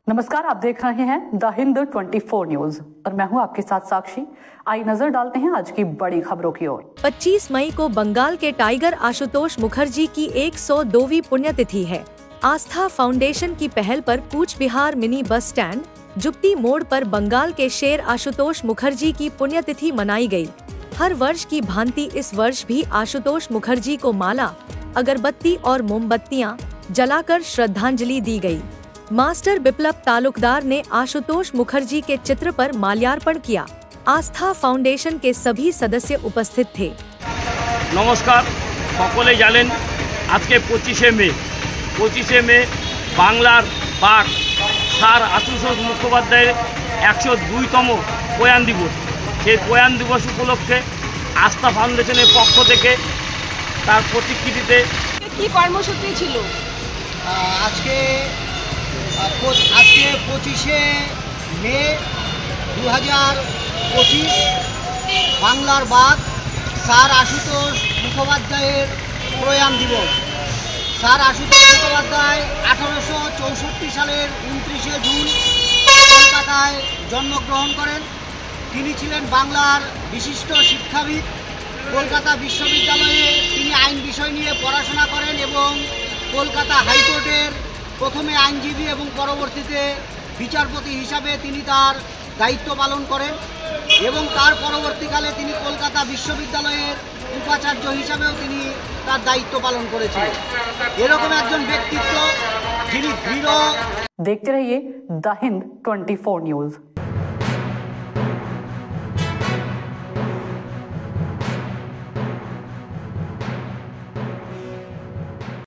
नमस्कार, आप देख रहे हैं द हिंद 24 न्यूज और मैं हूं आपके साथ साक्षी। आई नजर डालते हैं आज की बड़ी खबरों की ओर। 25 मई को बंगाल के टाइगर आशुतोष मुखर्जी की 102वीं पुण्यतिथि है। आस्था फाउंडेशन की पहल पर Cooch Behar mini bus stand जुप्ती मोड़ पर बंगाल के शेर आशुतोष मुखर्जी की पुण्यतिथि मनाई गई। हर वर्ष की भांति इस वर्ष भी आशुतोष मुखर्जी को माला, अगरबत्ती और मोमबत्तियां जलाकर श्रद्धांजलि दी गई। मास्टर बिप्लब तालुकदार ने आशुतोष मुखर्जी के चित्र पर माल्यार्पण किया। आस्था फाउंडेशन के सभी सदस्य उपस्थित थे। नमस्कार, सकले जानें आज के 25 मे बांगलार बाघ स्যার आशुतोष मुखोपाध्याय 102तम प्रयाण दिवस। সেই প্রয়াণ दिवस उपलक्षे आस्था फाउंडेशনের पक्ष থেকে তার প্রতিকৃতিতে কি কর্মসূচি ছিল আজকে 25 মে 2025 বাংলার বাঘ স্যার আশুতোষ মুখোপাধ্যায়ের প্রয়াণ দিবস। স্যার আশুতোষ মুখোপাধ্যায় 1864 সালের 29 জুন কলকাতায় জন্মগ্রহণ করেন। তিনি ছিলেন বাংলার বিশিষ্ট শিক্ষাবিদ। কলকাতা বিশ্ববিদ্যালয়ে তিনি আইন বিষয় নিয়ে পড়াশোনা করেন এবং কলকাতা হাইকোর্টের প্রথমে আইনজীবী এবং পরবর্তীতে বিচারপতি হিসাবে তিনি তার দায়িত্ব পালন করেন এবং তার পরবর্তীকালে তিনি কলকাতা বিশ্ববিদ্যালয়ের উপাচার্য হিসাবেও তিনি তার দায়িত্ব পালন করেছিলেন। এরকম একজন ব্যক্তিত্ব যিনি দৃঢ়। देखते रहिए द हिंद 24 न्यूज।